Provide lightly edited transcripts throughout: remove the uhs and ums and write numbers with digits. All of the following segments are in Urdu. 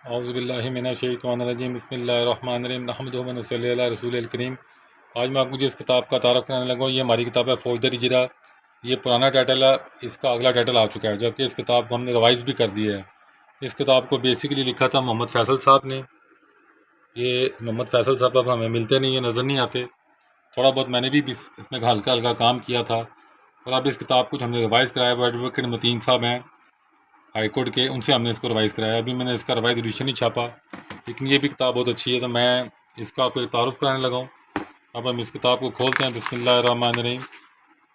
اعوذ باللہ من الشیطان الرجیم بسم اللہ الرحمن الرحیم نحمدہ و نصلی علی رسول الکریم۔ آج میں آپ کو جس کتاب کا تعارف کرانے لگا ہوں یہ ہماری کتاب ہے فوجداری اجرا۔ یہ پرانا ٹائٹل ہے، اس کا اگلا ٹائٹل آ چکا ہے، جبکہ اس کتاب کو ہم نے ریوائز بھی کر دیا ہے۔ اس کتاب کو بیسیکلی لکھا تھا محمد فیصل صاحب نے۔ یہ محمد فیصل صاحب اب ہمیں ملتے نہیں ہیں، نظر نہیں آتے۔ تھوڑا بہت میں نے بھی اس میں ہلکا ہلکا کام کیا تھا، اور اب اس کتاب کو جو ہم نے ریوائز کرایا وہ ایڈوکیٹ متین صاحب ہیں ہائی کورٹ کے، ان سے ہم نے اس کو ریوائز کرایا۔ ابھی میں نے اس کا ریوائز ایڈیشن نہیں چھاپا، لیکن یہ بھی کتاب بہت اچھی ہے، تو میں اس کا کوئی تعارف کرانے لگا ہوں۔ اب ہم اس کتاب کو کھولتے ہیں۔ بسم اللہ الرحمن الرحیم۔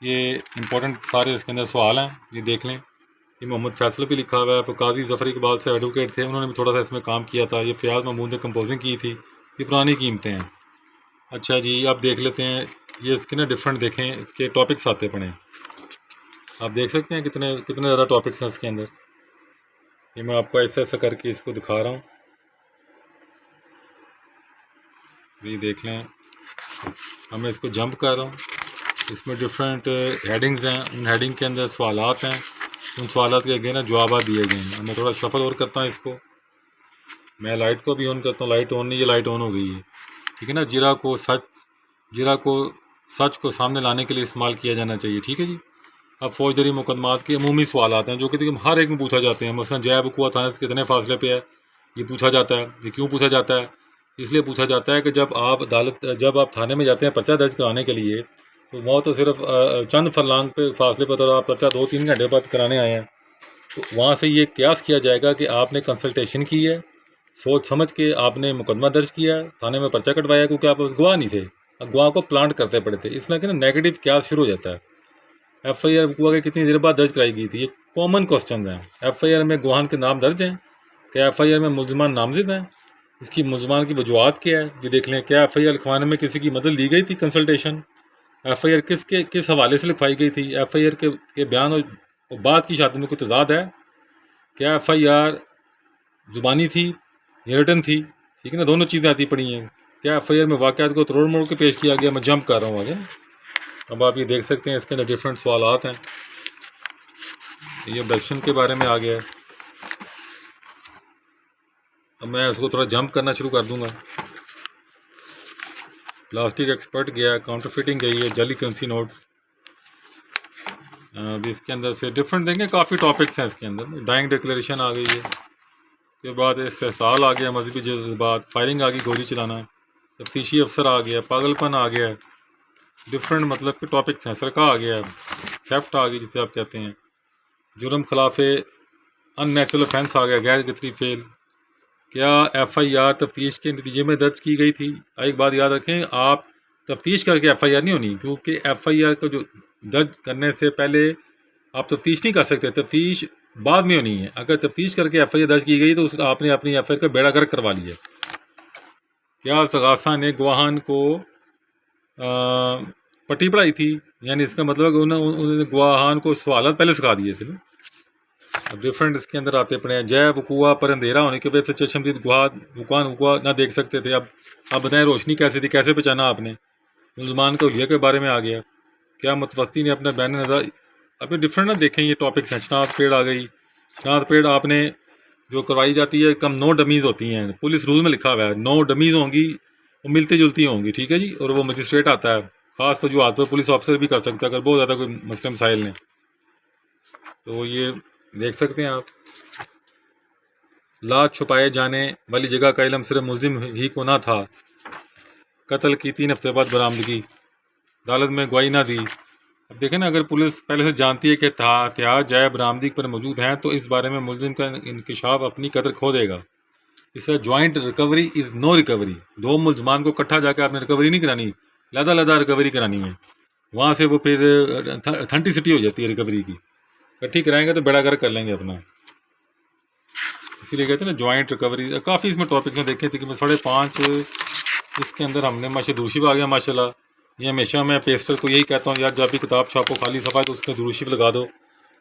یہ امپورٹنٹ سارے اس کے اندر سوال ہیں، یہ دیکھ لیں۔ یہ محمد فیصل بھی لکھا ہوا ہے، قاضی ظفر اقبال سے ایڈوکیٹ تھے، انہوں نے بھی تھوڑا سا اس میں کام کیا تھا۔ یہ فیاض محمود نے کمپوزنگ کی تھی، یہ پرانی قیمتیں ہیں۔ اچھا جی، اب دیکھ لیتے ہیں یہ اس کے نا ڈفرینٹ، دیکھیں اس کے ٹاپکس آتے پڑھیں۔ آپ دیکھ سکتے ہیں کتنے زیادہ ٹاپکس ہیں اس کے اندر۔ یہ میں آپ کو ایسا ایسا کر کے اس کو دکھا رہا ہوں، یہ دیکھ لیں۔ اب میں اس کو جمپ کر رہا ہوں، اس میں ڈفرینٹ ہیڈنگز ہیں، ان ہیڈنگ کے اندر سوالات ہیں، ان سوالات کے اگین جوابات دیے گئے ہیں۔ میں تھوڑا شفل اور کرتا ہوں اس کو، میں لائٹ کو بھی آن کرتا ہوں، لائٹ آن نہیں، یہ لائٹ آن ہو گئی ہے، ٹھیک ہے نا۔ جرا کو سچ کو سامنے لانے کے لیے استعمال کیا جانا چاہیے، ٹھیک ہے جی۔ اب فوجداری مقدمات کے عمومی سوالات ہیں جو کہ ہر ایک میں پوچھا جاتے ہیں۔ مثلا جے وقوع تھانے سے کتنے فاصلے پہ ہے، یہ پوچھا جاتا ہے۔ یہ کیوں پوچھا جاتا ہے؟ اس لیے پوچھا جاتا ہے کہ جب آپ تھانے میں جاتے ہیں پرچہ درج کرانے کے لیے، تو وہ تو صرف چند فرلانگ پہ فاصلے پر، آپ پرچہ 2-3 گھنٹے بعد کرانے آئے ہیں، تو وہاں سے یہ قیاس کیا جائے گا کہ آپ نے کنسلٹیشن کی ہے، سوچ سمجھ کے آپ نے مقدمہ درج کیا ہے، تھانے میں پرچہ کٹوایا، کیونکہ آپ گواہ نہیں تھے، اب گواہ کو پلانٹ کرتے پڑے تھے۔ اس لیے کہ نا نیگیٹو قیاس شروع ہو جاتا ہے۔ ایف آئی آر وقوع کے کتنی دیر بعد درج کرائی گئی تھی، یہ کامن کوسچنز ہیں۔ ایف آئی آر میں گواہان کے نام درج ہیں، کیا ایف آئی آر میں ملزمان نامزد ہیں، اس کی ملزمان کی وجوہات کیا ہے، یہ دیکھ لیں۔ کیا ایف آئی آر لکھوانے میں کسی کی مدد لی گئی تھی، کنسلٹیشن؟ ایف آئی آر کس حوالے سے لکھوائی گئی تھی؟ ایف آئی آر کے بیان اور بات کی شہادت میں کوئی تضاد ہے؟ کیا ایف آئی آر زبانی تھی یا ریٹن تھی؟ ٹھیک ہے نا، دونوں چیزیں آتی پڑی ہیں۔ کیا ایف آئی آر میں واقعات کو تروڑ موڑ کے پیش کیا گیا؟ میں جمپ کر رہا ہوں آگے۔ اب آپ یہ دیکھ سکتے ہیں اس کے اندر ڈفرینٹ سوالات ہیں۔ یہ آبجیکشن کے بارے میں آ گیا ہے۔ اب میں اس کو تھوڑا جمپ کرنا شروع کر دوں گا۔ پلاسٹک ایکسپرٹ گیا، کاؤنٹر فٹنگ گئی ہے، جعلی کرنسی نوٹس۔ ابھی اس کے اندر سے ڈفرینٹ دیکھیں، کافی ٹاپکس ہیں اس کے اندر۔ ڈائنگ ڈکلیریشن آ گئی ہے، اس کے بعد استحصال آ گیا، مذہبی جذبات، فائرنگ آ گئی، گولی چلانا، تفتیشی افسر آ گیا، پاگل پن آ گیا، ڈفرینٹ مطلب کہ ٹاپکس ہیں۔ سرقہ آ گیا، تھیفٹ آ گئی جسے آپ کہتے ہیں، جرم خلاف ان نیچرل افینس آ گیا، غیر فطری فعل۔ کیا ایف آئی آر تفتیش کے نتیجے میں درج کی گئی تھی؟ ایک بات یاد رکھیں، آپ تفتیش کر کے ایف آئی آر نہیں ہونی، کیونکہ ایف آئی آر کو جو درج کرنے سے پہلے آپ تفتیش نہیں کر سکتے، تفتیش بعد میں ہونی ہے۔ اگر تفتیش کر کے ایف آئی آر درج کی گئی تو آپ نے اپنی ایف آئی آر کا بیڑا گرک کروا لیا۔ کیا استغاثہ نے گواہان کو پٹی پڑھائی تھی؟ یعنی اس کا مطلب کہ انہوں نے گواہان کو سوالات پہلے سکھا دیے تھے۔ اب ڈفرینٹ اس کے اندر آتے پڑے ہیں۔ جے وقوع پر اندھیرا ہونے کے وجہ سے چشمدید وقوع نہ دیکھ سکتے تھے، اب بتائیں روشنی کیسے تھی، کیسے پہچانا آپ نے؟ ملزمان کا حلیہ کے بارے میں آ گیا۔ کیا متوسطی نے اپنا بین نظر، ابھی ڈفرینٹ نہ دیکھیں، یہ ٹاپکس ہیں۔ شناخت پیڑ آ گئی، شناخت پیڑ آپ نے جو کروائی جاتی ہے کم 9 ڈمیز ہوتی ہیں، پولیس رول میں لکھا ہوا ہے 9 ڈمیز ہوں گی، وہ ملتی جلتی ہوں گی، ٹھیک ہے جی۔ اور وہ مجسٹریٹ آتا ہے، خاص وجوہات پر پولیس آفیسر بھی کر سکتا ہے اگر بہت زیادہ کوئی مسئلے مسائل نے، تو یہ دیکھ سکتے ہیں آپ۔ لاش چھپائے جانے والی جگہ کا علم صرف ملزم ہی کو نہ تھا، قتل کی 3 ہفتے بعد برآمدگی، عدالت میں گواہی نہ دی۔ اب دیکھیں نا، اگر پولیس پہلے سے جانتی ہے کہ ہتھیار جائے برآمدگی پر موجود ہیں تو اس بارے میں ملزم کا انکشاف اپنی قدر کھو دے گا۔ اس سے جوائنٹ ریکوری از نو ریکوری، 2 ملزمان کو اکٹھا جا کے آپ نے ریکوری نہیں کرانی، علیحدہ ریکوری کرانی ہے، وہاں سے وہ پھر اتھینٹسٹی ہو جاتی ہے ریکوری کی، اکٹھی کرائیں گے تو بیڑا گرک کر لیں گے اپنا، اسی لیے کہتے ہیں نا جوائنٹ ریکوری۔ کافی اس میں ٹاپکس ہیں، دیکھیں تقریباً 5.5 اس کے اندر ہم نے دروشی بھی آ گیا ماشاء اللہ۔ یہ ہمیشہ میں پیسٹر کو یہی کہتا ہوں، یار جب بھی کتاب چھاپو خالی صفحہ تو اس میں دروشی لگا دو،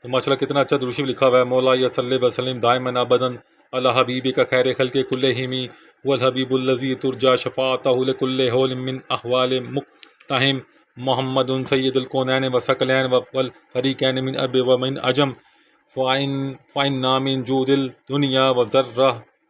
تو ماشاء اللہ کتنا اچھا دروشی لکھا ہوا ہے۔ مولا یا صلی وسلم دائما ابدا علی حبیبی کا خیر خلق کلہم والحبیب الذی ترجا شفاعتہ لکل حول من احوال مقتحم محمد سید الکونین وثقلین والفریقین من عرب ومن عجم فإن من جود الدنیا وذرہ